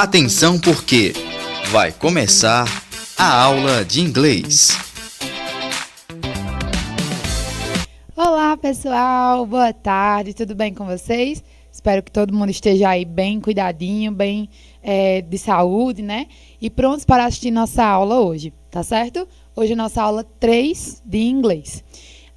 Atenção porque vai começar a aula de inglês. Olá pessoal, boa tarde, tudo bem com vocês? Espero que todo mundo esteja aí bem cuidadinho, bem de saúde, né? E prontos para assistir nossa aula hoje, tá certo? Hoje é nossa aula 3 de inglês.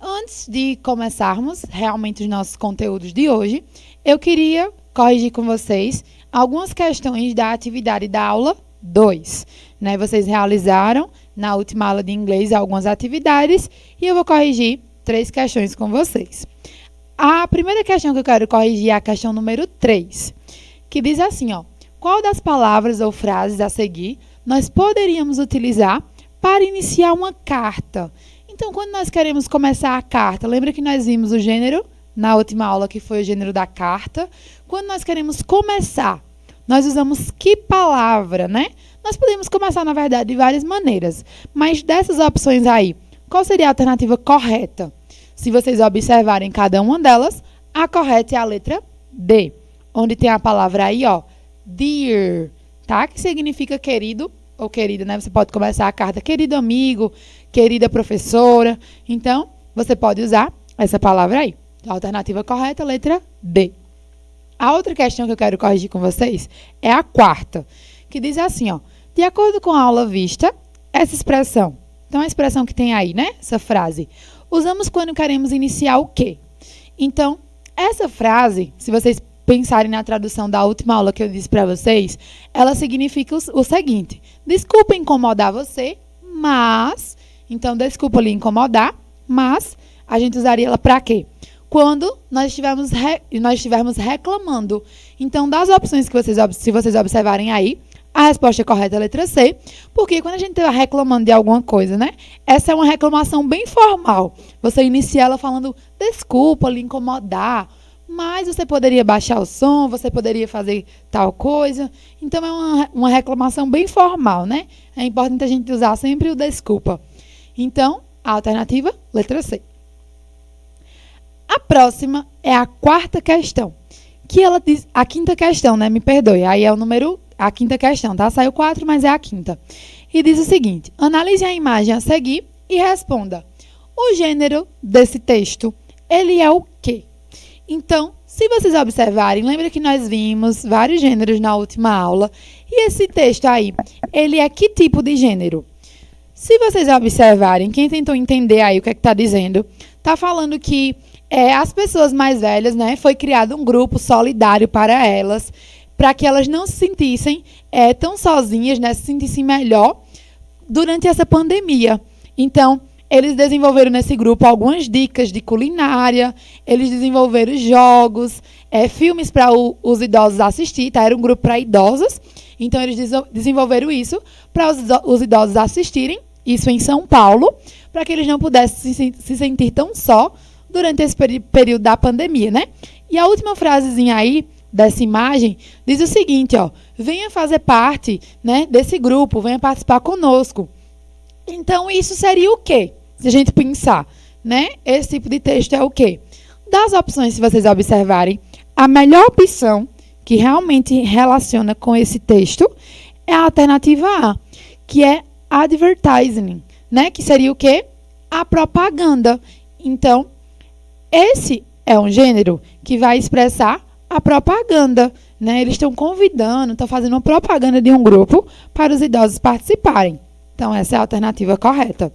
Antes de começarmos realmente os nossos conteúdos de hoje, eu queria corrigir com vocês algumas questões da atividade da aula 2. Né? Vocês realizaram na última aula de inglês algumas atividades e eu vou corrigir 3 questões com vocês. A primeira questão que eu quero corrigir é a questão número 3, que diz assim, ó: qual das palavras ou frases a seguir nós poderíamos utilizar para iniciar uma carta? Então, quando nós queremos começar a carta, lembra que nós vimos o gênero na última aula, que foi o gênero da carta? Quando nós queremos começar, nós usamos que palavra, né? Nós podemos começar, na verdade, de várias maneiras, mas dessas opções aí, qual seria a alternativa correta? Se vocês observarem cada uma delas, a correta é a letra D, onde tem a palavra aí, ó, dear, tá? Que significa querido ou querida, né? Você pode começar a carta querido amigo, querida professora. Então, você pode usar essa palavra aí. A alternativa correta, letra D. A outra questão que eu quero corrigir com vocês é a quarta, que diz assim, ó: de acordo com a aula vista, essa expressão, então a expressão que tem aí, né? Essa frase, usamos quando queremos iniciar o quê? Então, essa frase, se vocês pensarem na tradução da última aula que eu disse para vocês, ela significa o seguinte: desculpa incomodar você, mas... Então, desculpa lhe incomodar, mas a gente usaria ela para quê? Quando nós estivermos reclamando. Então, das opções que se vocês observarem aí, a resposta correta é a letra C, porque quando a gente está reclamando de alguma coisa, né? Essa é uma reclamação bem formal. Você inicia ela falando, desculpa lhe incomodar, mas você poderia baixar o som, você poderia fazer tal coisa. Então, é uma reclamação bem formal, né? É importante a gente usar sempre o desculpa. Então, a alternativa, letra C. A próxima é a quarta questão, que ela diz, a quinta questão, né? Me perdoe, aí é a quinta questão, tá? Saiu 4, mas é a quinta. E diz o seguinte: analise a imagem a seguir e responda. O gênero desse texto, ele é o quê? Então, se vocês observarem, lembra que nós vimos vários gêneros na última aula, e esse texto aí, ele é que tipo de gênero? Se vocês observarem, quem tentou entender aí o que é que está dizendo, está falando que as pessoas mais velhas, né, foi criado um grupo solidário para elas, para que elas não se sentissem tão sozinhas, né, se sentissem melhor durante essa pandemia. Então, eles desenvolveram nesse grupo algumas dicas de culinária, eles desenvolveram jogos, filmes para os idosos assistir, tá? Era um grupo para idosos, então eles desenvolveram isso para os idosos assistirem, isso em São Paulo, para que eles não pudessem se sentir tão só durante esse período da pandemia, né? E a última frasezinha aí dessa imagem diz o seguinte, ó: venha fazer parte, né, desse grupo, venha participar conosco. Então, isso seria o quê? Se a gente pensar, né? Esse tipo de texto é o quê? Das opções, se vocês observarem, a melhor opção que realmente relaciona com esse texto é a alternativa A, que é advertising, né? Que seria o quê? A propaganda. Então, esse é um gênero que vai expressar a propaganda, né? Eles estão convidando, estão fazendo uma propaganda de um grupo para os idosos participarem. Então, essa é a alternativa correta.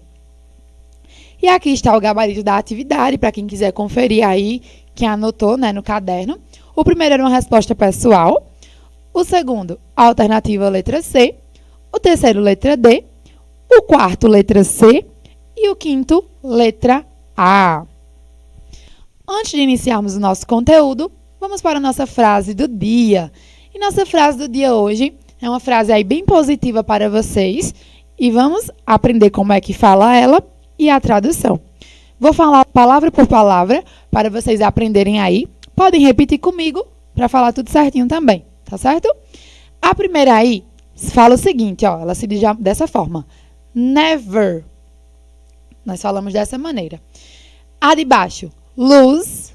E aqui está o gabarito da atividade, para quem quiser conferir aí, quem anotou, né, no caderno. O primeiro era uma resposta pessoal. O segundo, a alternativa letra C. O terceiro, letra D. O quarto, letra C. E o quinto, letra A. Antes de iniciarmos o nosso conteúdo, vamos para a nossa frase do dia. E nossa frase do dia hoje é uma frase aí bem positiva para vocês. E vamos aprender como é que fala ela e a tradução. Vou falar palavra por palavra para vocês aprenderem aí. Podem repetir comigo para falar tudo certinho também, tá certo? A primeira aí fala o seguinte, ó, ela se diz dessa forma: never. Nós falamos dessa maneira. A de baixo, lose.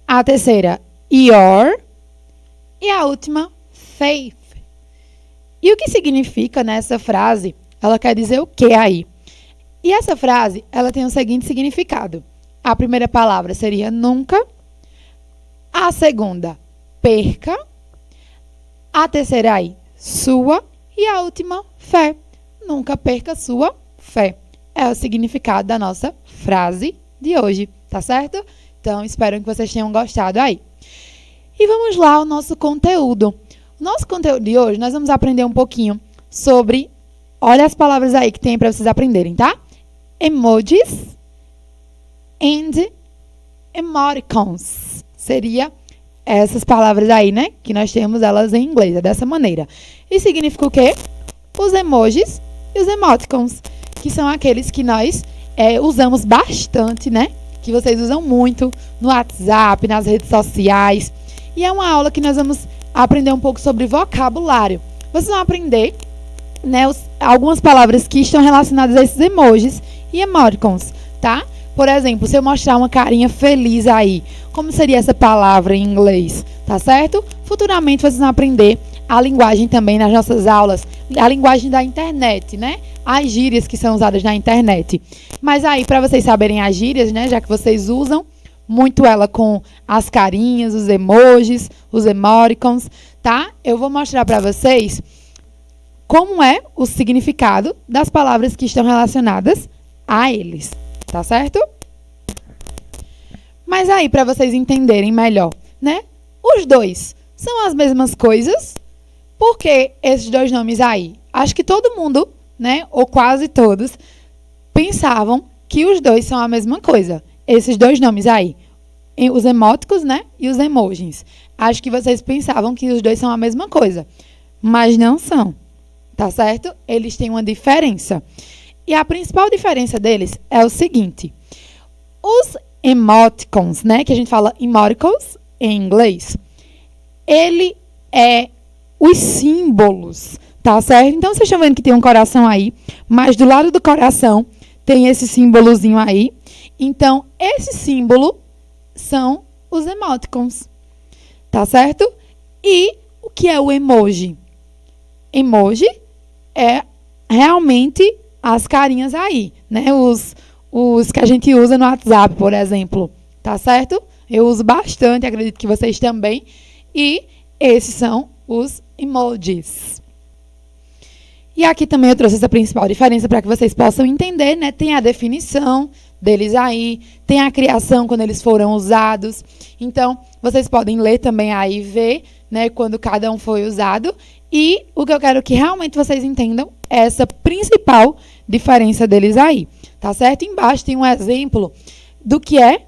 A terceira, your. E a última, faith. E o que significa nessa frase? Ela quer dizer o que aí? E essa frase, ela tem o seguinte significado. A primeira palavra seria nunca. A segunda, perca. A terceira aí, sua. E a última, fé. Nunca perca sua fé. É o significado da nossa frase de hoje, tá certo? Então, espero que vocês tenham gostado aí. E vamos lá ao nosso conteúdo. O nosso conteúdo de hoje, nós vamos aprender um pouquinho sobre... Olha as palavras aí que tem para vocês aprenderem, tá? Emojis and emoticons. Seria essas palavras aí, né? Que nós temos elas em inglês, é dessa maneira. E significa o quê? Os emojis e os emoticons, que são aqueles que nós usamos bastante, né? Que vocês usam muito no WhatsApp, nas redes sociais. E é uma aula que nós vamos aprender um pouco sobre vocabulário. Vocês vão aprender, né, algumas palavras que estão relacionadas a esses emojis e emoticons, tá? Por exemplo, se eu mostrar uma carinha feliz aí, como seria essa palavra em inglês, tá certo? Futuramente vocês vão aprender a linguagem também nas nossas aulas, a linguagem da internet, né? As gírias que são usadas na internet. Mas aí, para vocês saberem as gírias, né, já que vocês usam muito ela com as carinhas, os emojis, os emoticons, tá? Eu vou mostrar para vocês como é o significado das palavras que estão relacionadas a eles, tá certo? Mas aí, para vocês entenderem melhor, né? Os dois são as mesmas coisas. Por que esses dois nomes aí? Acho que todo mundo, né, ou quase todos, pensavam que os dois são a mesma coisa. Esses dois nomes aí, os emoticons, né, e os emojis. Acho que vocês pensavam que os dois são a mesma coisa, mas não são. Tá certo? Eles têm uma diferença. E a principal diferença deles é o seguinte. Os emoticons, né? Que a gente fala emoticons em inglês. Ele é os símbolos, tá certo? Então, vocês estão vendo que tem um coração aí. Mas do lado do coração tem esse símbolozinho aí. Então, esse símbolo são os emoticons. Tá certo? E o que é o emoji? Emoji é realmente as carinhas aí, né? Os que a gente usa no WhatsApp, por exemplo, tá certo? Eu uso bastante, acredito que vocês também. E esses são os emojis. E aqui também eu trouxe essa principal diferença para que vocês possam entender, né? Tem a definição deles aí, tem a criação quando eles foram usados. Então, vocês podem ler também aí e ver, né, quando cada um foi usado. E o que eu quero que realmente vocês entendam é essa principal diferença deles aí, tá certo? Embaixo tem um exemplo do que é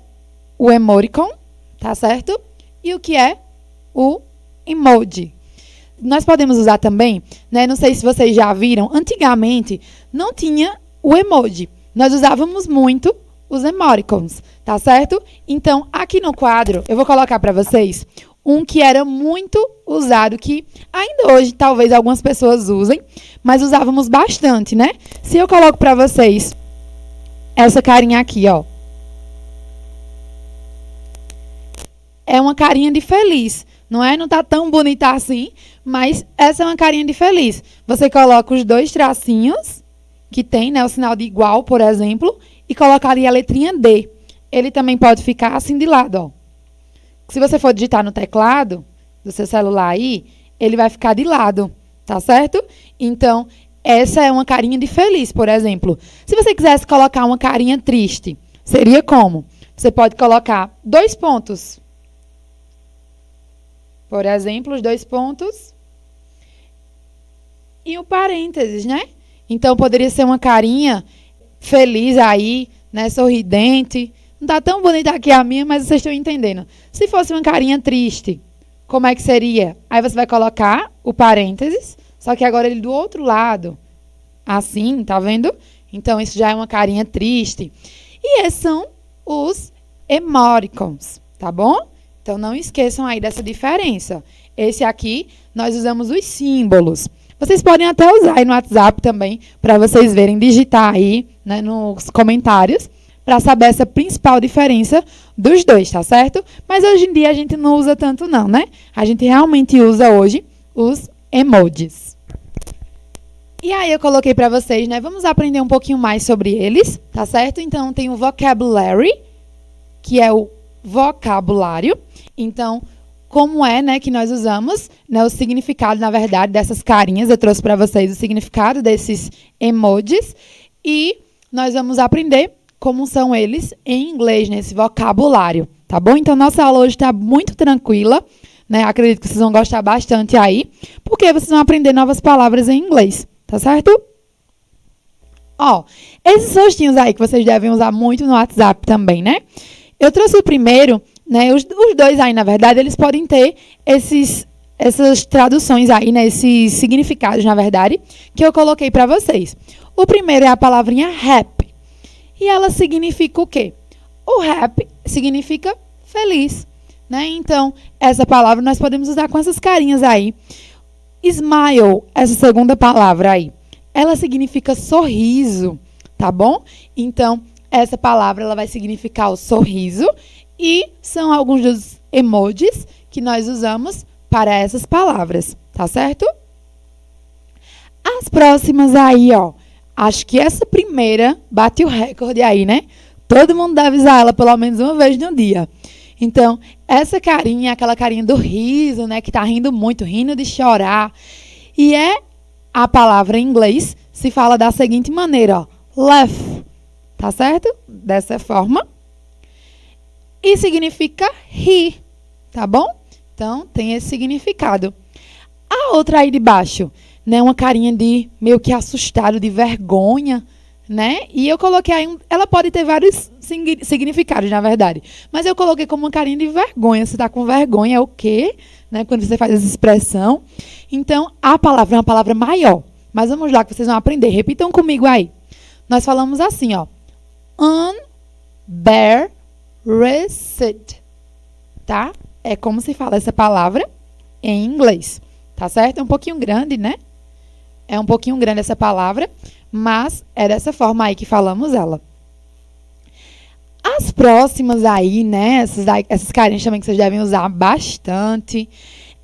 o emoticon, tá certo? E o que é o emoji. Nós podemos usar também, né? Não sei se vocês já viram, antigamente não tinha o emoji. Nós usávamos muito os emoticons, tá certo? Então, aqui no quadro, eu vou colocar para vocês um que era muito usado, que ainda hoje talvez algumas pessoas usem, mas usávamos bastante, né? Se eu coloco para vocês essa carinha aqui, ó. É uma carinha de feliz, não é? Não tá tão bonita assim, mas essa é uma carinha de feliz. Você coloca os dois tracinhos, que tem, né, o sinal de igual, por exemplo, e coloca ali a letrinha D. Ele também pode ficar assim de lado, ó. Se você for digitar no teclado do seu celular aí, ele vai ficar de lado, tá certo? Então, essa é uma carinha de feliz, por exemplo. Se você quisesse colocar uma carinha triste, seria como? Você pode colocar 2 pontos. Por exemplo, os 2 pontos e o parênteses, né? Então, poderia ser uma carinha feliz aí, né, sorridente. Não tá tão bonita aqui a minha, mas vocês estão entendendo. Se fosse uma carinha triste, como é que seria? Aí você vai colocar o parênteses, só que agora ele do outro lado. Assim, tá vendo? Então, isso já é uma carinha triste. E esses são os emoticons, tá bom? Então, não esqueçam aí dessa diferença. Esse aqui, nós usamos os símbolos. Vocês podem até usar aí no WhatsApp também, para vocês verem, digitar aí, né, nos comentários, para saber essa principal diferença dos dois, tá certo? Mas hoje em dia a gente não usa tanto não, né? A gente realmente usa hoje os emojis. E aí eu coloquei para vocês, né? Vamos aprender um pouquinho mais sobre eles, tá certo? Então tem o vocabulary, que é o vocabulário. Então, como é, né, que nós usamos, né, o significado, na verdade, dessas carinhas. Eu trouxe para vocês o significado desses emojis e nós vamos aprender como são eles em inglês, nesse vocabulário, tá bom? Então, nossa aula hoje está muito tranquila, né? Acredito que vocês vão gostar bastante aí, porque vocês vão aprender novas palavras em inglês, tá certo? Ó, esses rostinhos aí que vocês devem usar muito no WhatsApp também, né? Eu trouxe o primeiro, né? Os dois aí, na verdade, eles podem ter essas traduções aí, né? Esses significados, na verdade, que eu coloquei para vocês. O primeiro é a palavrinha happy. E ela significa o quê? O happy significa feliz, né? Então, essa palavra nós podemos usar com essas carinhas aí. Smile, essa segunda palavra aí, ela significa sorriso, tá bom? Então, essa palavra ela vai significar o sorriso e são alguns dos emojis que nós usamos para essas palavras, tá certo? As próximas aí, ó. Acho que essa primeira bate o recorde aí, né? Todo mundo deve usar ela pelo menos uma vez no dia. Então, essa carinha é aquela carinha do riso, né? Que tá rindo muito, rindo de chorar. E a palavra em inglês se fala da seguinte maneira, ó. Laugh, tá certo? Dessa forma. E significa rir, tá bom? Então, tem esse significado. A outra aí de baixo, né? Uma carinha de meio que assustado, de vergonha, né? E eu coloquei aí, ela pode ter vários significados, na verdade. Mas eu coloquei como uma carinha de vergonha. Você tá com vergonha, é o quê? Né? Quando você faz essa expressão. Então, a palavra é uma palavra maior. Mas vamos lá que vocês vão aprender. Repitam comigo aí. Nós falamos assim, ó. Embarrassed. Tá? É como se fala essa palavra em inglês. Tá certo? É um pouquinho grande, né? É um pouquinho grande essa palavra, mas é dessa forma aí que falamos ela. As próximas aí, né? Essas carinhas também que vocês devem usar bastante.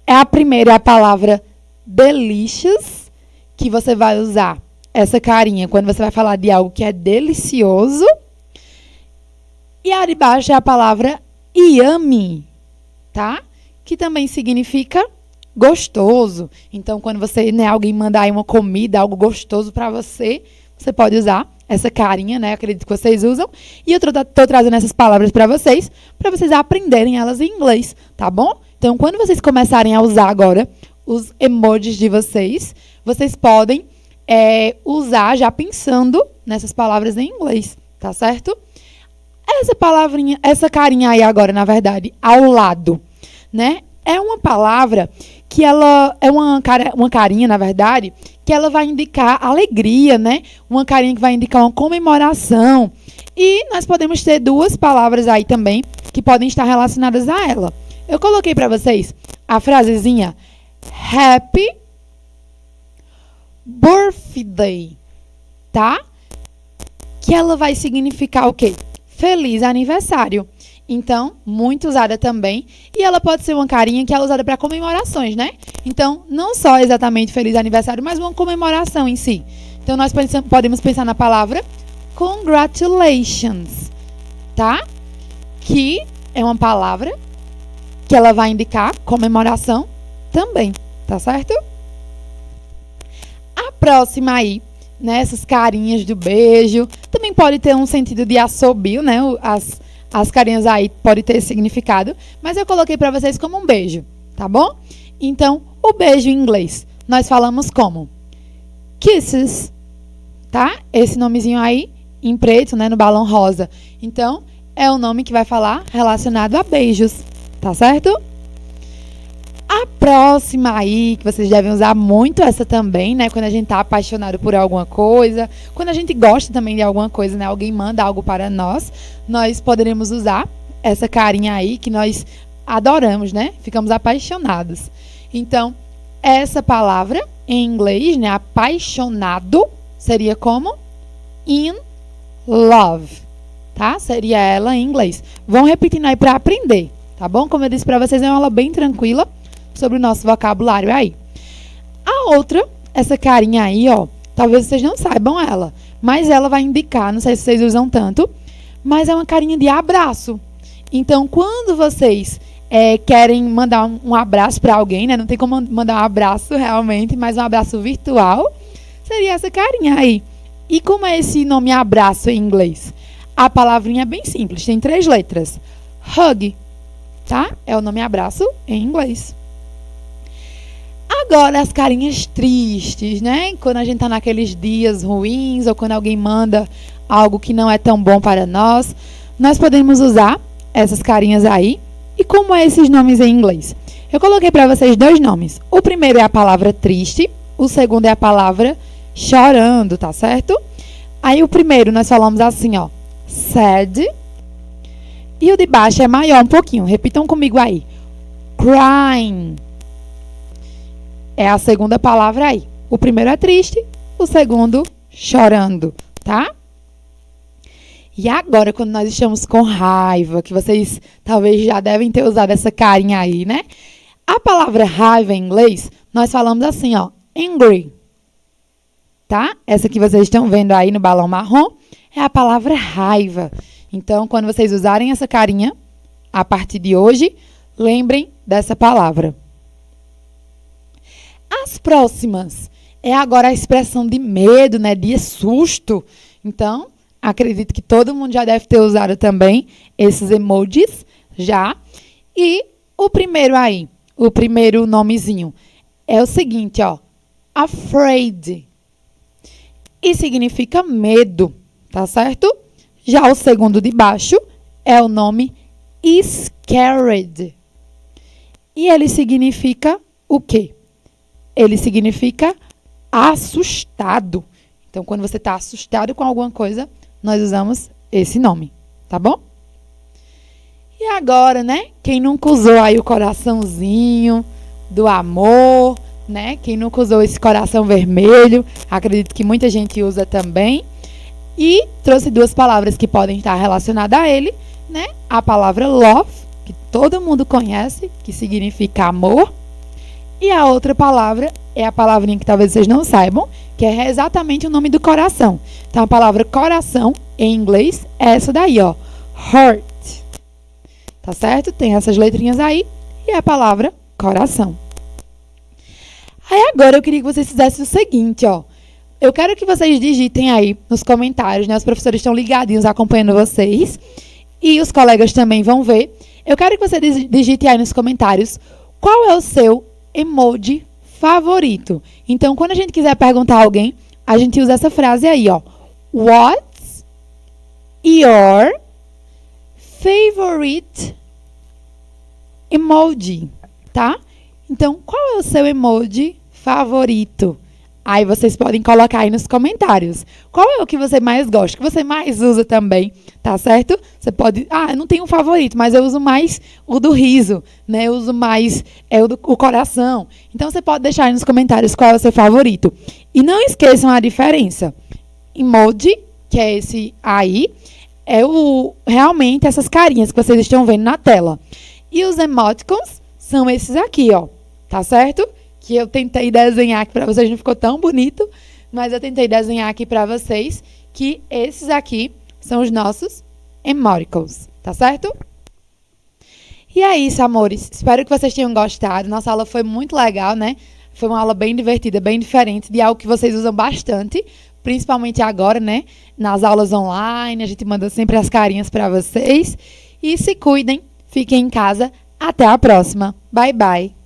A primeira é a palavra delicious, que você vai usar essa carinha quando você vai falar de algo que é delicioso. E a de baixo é a palavra yummy, tá? Que também significa gostoso. Então, quando você, né, alguém mandar aí uma comida, algo gostoso para você, você pode usar essa carinha, né? Acredito que vocês usam. E eu tô trazendo essas palavras para vocês aprenderem elas em inglês, tá bom? Então, quando vocês começarem a usar agora os emojis de vocês podem usar já pensando nessas palavras em inglês, tá certo? Essa palavrinha, essa carinha aí agora, na verdade, ao lado, né? É uma palavra que ela é uma carinha, na verdade, que ela vai indicar alegria, né? Uma carinha que vai indicar uma comemoração. E nós podemos ter duas palavras aí também que podem estar relacionadas a ela. Eu coloquei para vocês a frasezinha Happy Birthday, tá? Que ela vai significar o quê? Feliz aniversário. Então, muito usada também. E ela pode ser uma carinha que é usada para comemorações, né? Então, não só exatamente feliz aniversário, mas uma comemoração em si. Então, nós podemos pensar na palavra congratulations, tá? Que é uma palavra que ela vai indicar comemoração também, tá certo? A próxima aí, né? Essas carinhas do beijo. Também pode ter um sentido de assobio, né? As carinhas aí podem ter significado, mas eu coloquei para vocês como um beijo, tá bom? Então, o beijo em inglês, nós falamos como? Kisses, tá? Esse nomezinho aí, em preto, né, no balão rosa. Então, é o nome que vai falar relacionado a beijos, tá certo? A próxima aí, que vocês devem usar muito essa também, né? Quando a gente tá apaixonado por alguma coisa, quando a gente gosta também de alguma coisa, né? Alguém manda algo para nós poderemos usar essa carinha aí que nós adoramos, né? Ficamos apaixonados. Então, essa palavra em inglês, né? Apaixonado, seria como? In love, tá? Seria ela em inglês. Vão repetindo aí para aprender, tá bom? Como eu disse para vocês, é uma aula bem tranquila sobre o nosso vocabulário aí. A outra, essa carinha aí, ó, talvez vocês não saibam ela, mas ela vai indicar, não sei se vocês usam tanto, mas é uma carinha de abraço. Então, quando vocês querem mandar um abraço para alguém, né? Não tem como mandar um abraço realmente, mas um abraço virtual, seria essa carinha aí. E como é esse nome abraço em inglês? A palavrinha é bem simples, tem 3 letras. Hug, tá? É o nome abraço em inglês. Agora, as carinhas tristes, né? Quando a gente tá naqueles dias ruins ou quando alguém manda algo que não é tão bom para nós, nós podemos usar essas carinhas aí. E como é esses nomes em inglês? Eu coloquei para vocês 2 nomes. O primeiro é a palavra triste, o segundo é a palavra chorando, tá certo? Aí o primeiro nós falamos assim, ó, sad. E o de baixo é maior um pouquinho. Repitam comigo aí. Crying. É a segunda palavra aí. O primeiro é triste, o segundo chorando, tá? E agora, quando nós estamos com raiva, que vocês talvez já devem ter usado essa carinha aí, né? A palavra raiva em inglês, nós falamos assim, ó, angry. Tá? Essa que vocês estão vendo aí no balão marrom é a palavra raiva. Então, quando vocês usarem essa carinha, a partir de hoje, lembrem dessa palavra. As próximas é agora a expressão de medo, né? De susto. Então, acredito que todo mundo já deve ter usado também esses emojis já. E o primeiro aí, o primeiro nomezinho, é o seguinte, ó. Afraid. E significa medo, tá certo? Já o segundo de baixo é o nome scared. E ele significa o quê? Ele significa assustado. Então, quando você está assustado com alguma coisa, nós usamos esse nome, tá bom? E agora, né? Quem nunca usou aí o coraçãozinho do amor, né? Quem nunca usou esse coração vermelho, acredito que muita gente usa também. E trouxe 2 palavras que podem estar relacionadas a ele, né? A palavra love, que todo mundo conhece, que significa amor. E a outra palavra é a palavrinha que talvez vocês não saibam, que é exatamente o nome do coração. Então, a palavra coração, em inglês, é essa daí, ó. Heart. Tá certo? Tem essas letrinhas aí. E a palavra coração. Aí, agora, eu queria que vocês fizessem o seguinte, ó. Eu quero que vocês digitem aí nos comentários, né? Os professores estão ligadinhos acompanhando vocês. E os colegas também vão ver. Eu quero que você digite aí nos comentários qual é o seu emoji favorito. Então, quando a gente quiser perguntar a alguém, a gente usa essa frase aí, ó. What's your favorite emoji? Tá? Então, qual é o seu emoji favorito? Aí vocês podem colocar aí nos comentários. Qual é o que você mais gosta? Que você mais usa também, tá certo? Você pode... eu não tenho um favorito, mas eu uso mais o do riso, né? Eu uso mais o coração. Então, você pode deixar aí nos comentários qual é o seu favorito. E não esqueçam a diferença. Emoji, que é esse aí, é realmente essas carinhas que vocês estão vendo na tela. E os emoticons são esses aqui, ó. Tá certo? Que eu tentei desenhar aqui para vocês, não ficou tão bonito, mas eu tentei desenhar aqui para vocês que esses aqui são os nossos emoticons, tá certo? E é isso, amores. Espero que vocês tenham gostado. Nossa aula foi muito legal, né? Foi uma aula bem divertida, bem diferente de algo que vocês usam bastante, principalmente agora, né? Nas aulas online, a gente manda sempre as carinhas para vocês. E se cuidem, fiquem em casa. Até a próxima. Bye, bye.